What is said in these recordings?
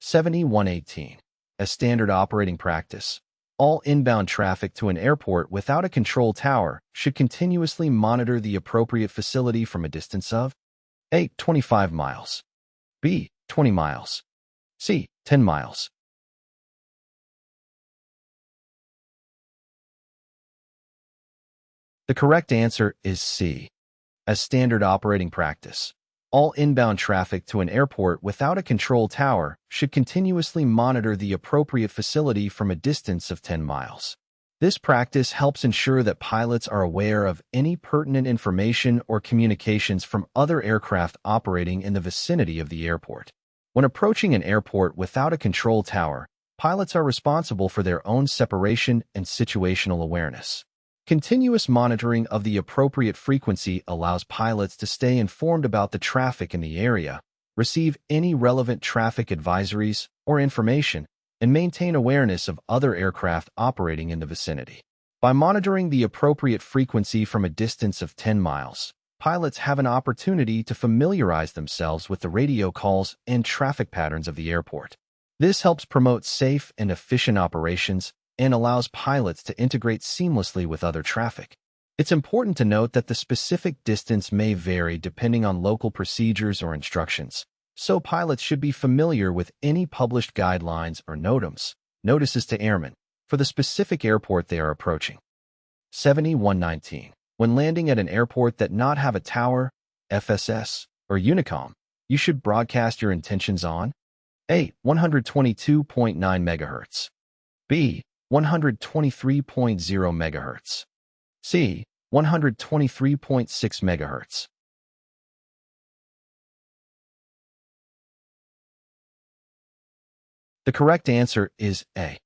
Q7118. As standard operating practice, all inbound traffic to an airport without a control tower should continuously monitor the appropriate facility from a distance of A. 25 miles, B. 20 miles, C. 10 miles. The correct answer is C. As standard operating practice, all inbound traffic to an airport without a control tower should continuously monitor the appropriate facility from a distance of 10 miles. This practice helps ensure that pilots are aware of any pertinent information or communications from other aircraft operating in the vicinity of the airport. When approaching an airport without a control tower, pilots are responsible for their own separation and situational awareness. Continuous monitoring of the appropriate frequency allows pilots to stay informed about the traffic in the area, receive any relevant traffic advisories or information, and maintain awareness of other aircraft operating in the vicinity. By monitoring the appropriate frequency from a distance of 10 miles, pilots have an opportunity to familiarize themselves with the radio calls and traffic patterns of the airport. This helps promote safe and efficient operations and allows pilots to integrate seamlessly with other traffic. It's important to note that the specific distance may vary depending on local procedures or instructions, so pilots should be familiar with any published guidelines or notices to airmen, for the specific airport they are approaching. Q7119. When landing at an airport that not have a tower, FSS, or UNICOM, you should broadcast your intentions on A. 122.9 MHz, B. 123.0 MHz, C. 123.6 MHz. The correct answer is A.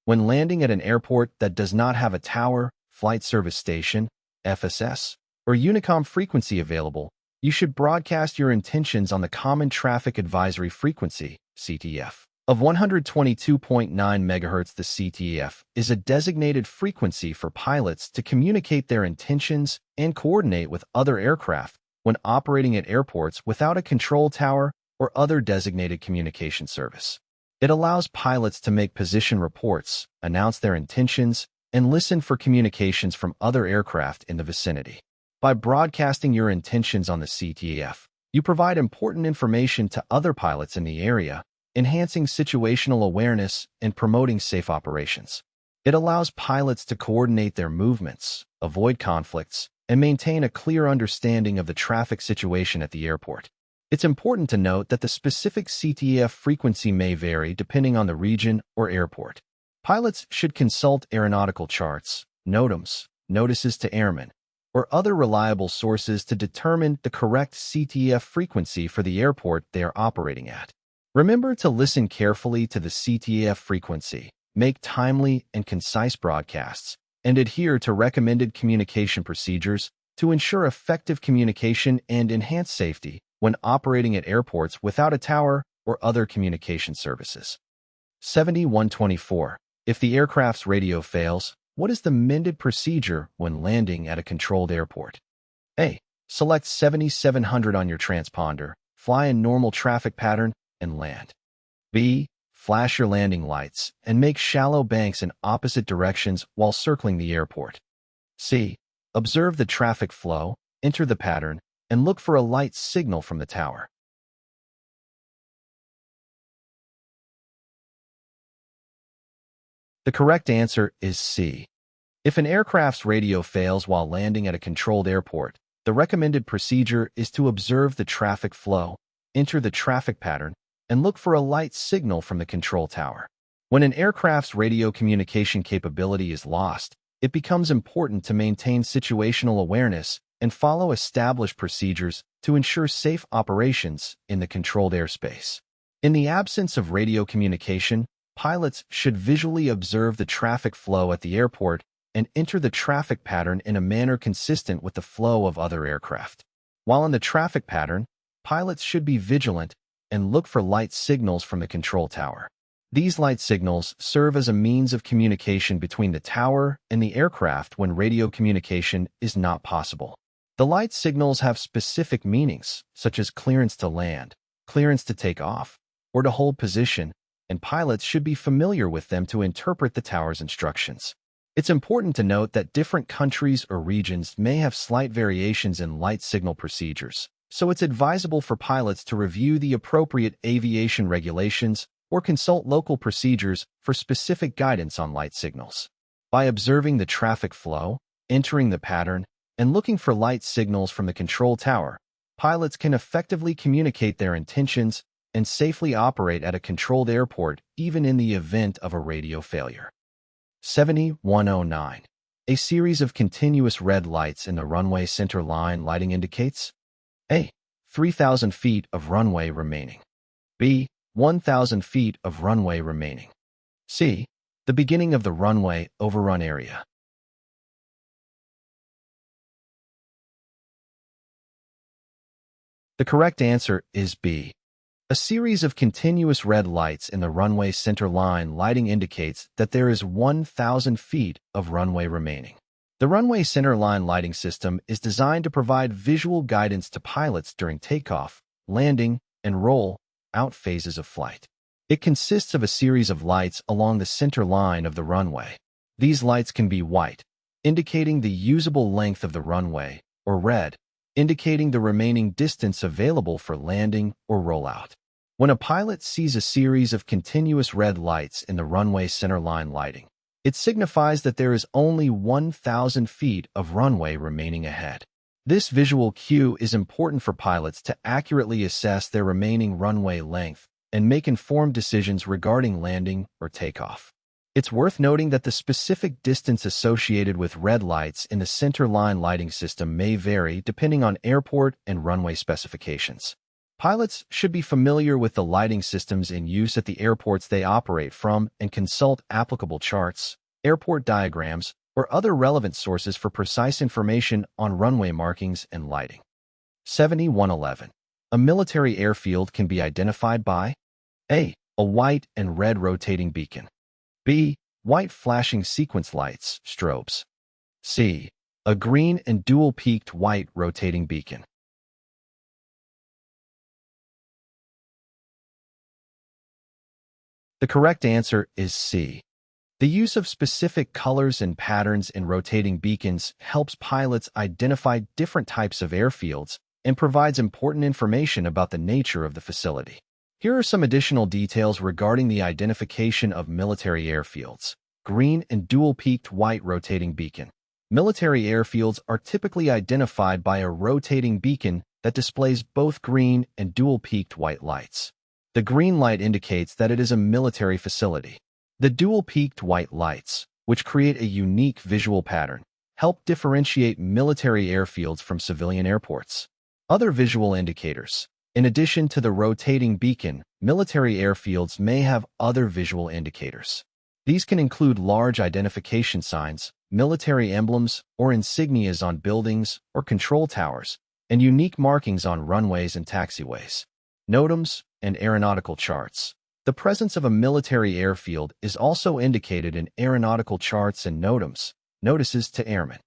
When landing at an airport that does not have a tower, flight service station, FSS, or UNICOM frequency available, you should broadcast your intentions on the Common Traffic Advisory Frequency, CTAF, of 122.9 MHz. The CTAF is a designated frequency for pilots to communicate their intentions and coordinate with other aircraft when operating at airports without a control tower or other designated communication service. It allows pilots to make position reports, announce their intentions, and listen for communications from other aircraft in the vicinity. By broadcasting your intentions on the CTAF, you provide important information to other pilots in the area, enhancing situational awareness and promoting safe operations. It allows pilots to coordinate their movements, avoid conflicts, and maintain a clear understanding of the traffic situation at the airport. It's important to note that the specific CTAF frequency may vary depending on the region or airport. Pilots should consult aeronautical charts, notices to airmen, or other reliable sources to determine the correct CTAF frequency for the airport they are operating at. Remember to listen carefully to the CTAF frequency, make timely and concise broadcasts, and adhere to recommended communication procedures to ensure effective communication and enhance safety when operating at airports without a tower or other communication services. Q7124. If the aircraft's radio fails, what is the mended procedure when landing at a controlled airport? A. Select 7700 on your transponder, fly in normal traffic pattern, and land. B. Flash your landing lights and make shallow banks in opposite directions while circling the airport. C. Observe the traffic flow, enter the pattern, and look for a light signal from the tower. The correct answer is C. If an aircraft's radio fails while landing at a controlled airport, the recommended procedure is to observe the traffic flow, enter the traffic pattern, and look for a light signal from the control tower. When an aircraft's radio communication capability is lost, it becomes important to maintain situational awareness and follow established procedures to ensure safe operations in the controlled airspace. In the absence of radio communication, pilots should visually observe the traffic flow at the airport and enter the traffic pattern in a manner consistent with the flow of other aircraft. While in the traffic pattern, pilots should be vigilant and look for light signals from the control tower. These light signals serve as a means of communication between the tower and the aircraft when radio communication is not possible. The light signals have specific meanings, such as clearance to land, clearance to take off, or to hold position, and pilots should be familiar with them to interpret the tower's instructions. It's important to note that different countries or regions may have slight variations in light signal procedures, so it's advisable for pilots to review the appropriate aviation regulations or consult local procedures for specific guidance on light signals. By observing the traffic flow, entering the pattern, and looking for light signals from the control tower, pilots can effectively communicate their intentions and safely operate at a controlled airport even in the event of a radio failure. 7109. A series of continuous red lights in the runway center line lighting indicates A. 3,000 feet of runway remaining. B. 1,000 feet of runway remaining. C. The beginning of the runway overrun area. The correct answer is B. A series of continuous red lights in the runway center line lighting indicates that there is 1,000 feet of runway remaining. The runway center line lighting system is designed to provide visual guidance to pilots during takeoff, landing, and roll-out phases of flight. It consists of a series of lights along the center line of the runway. These lights can be white, indicating the usable length of the runway, or red, indicating the remaining distance available for landing or rollout. When a pilot sees a series of continuous red lights in the runway center line lighting, it signifies that there is only 1,000 feet of runway remaining ahead. This visual cue is important for pilots to accurately assess their remaining runway length and make informed decisions regarding landing or takeoff. It's worth noting that the specific distance associated with red lights in the center line lighting system may vary depending on airport and runway specifications. Pilots should be familiar with the lighting systems in use at the airports they operate from and consult applicable charts, airport diagrams, or other relevant sources for precise information on runway markings and lighting. 7111. A military airfield can be identified by A. A white and red rotating beacon. B. White flashing sequence lights, strobes. C. A green and dual-peaked white rotating beacon. The correct answer is C. The use of specific colors and patterns in rotating beacons helps pilots identify different types of airfields and provides important information about the nature of the facility. Here are some additional details regarding the identification of military airfields. Green and dual-peaked white rotating beacon. Military airfields are typically identified by a rotating beacon that displays both green and dual-peaked white lights. The green light indicates that it is a military facility. The dual-peaked white lights, which create a unique visual pattern, help differentiate military airfields from civilian airports. Other visual indicators. In addition to the rotating beacon, military airfields may have other visual indicators. These can include large identification signs, military emblems, or insignias on buildings or control towers, and unique markings on runways and taxiways. NOTAMs and aeronautical charts. The presence of a military airfield is also indicated in aeronautical charts and NOTAMs, notices to airmen.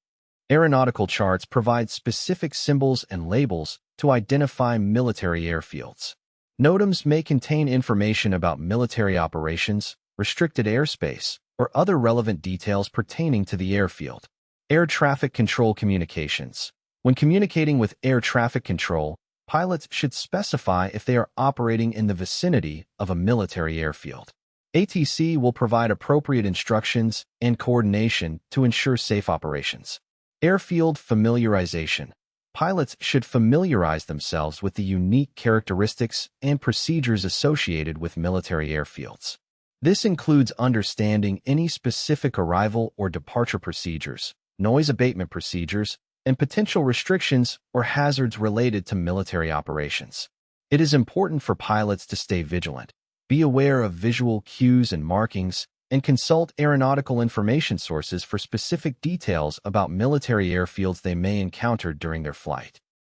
Aeronautical charts provide specific symbols and labels to identify military airfields. NOTAMs may contain information about military operations, restricted airspace, or other relevant details pertaining to the airfield. Air traffic control communications. When communicating with air traffic control, pilots should specify if they are operating in the vicinity of a military airfield. ATC will provide appropriate instructions and coordination to ensure safe operations. Airfield familiarization. Pilots should familiarize themselves with the unique characteristics and procedures associated with military airfields. This includes understanding any specific arrival or departure procedures, noise abatement procedures, and potential restrictions or hazards related to military operations. It is important for pilots to stay vigilant, be aware of visual cues and markings, and consult aeronautical information sources for specific details about military airfields they may encounter during their flight.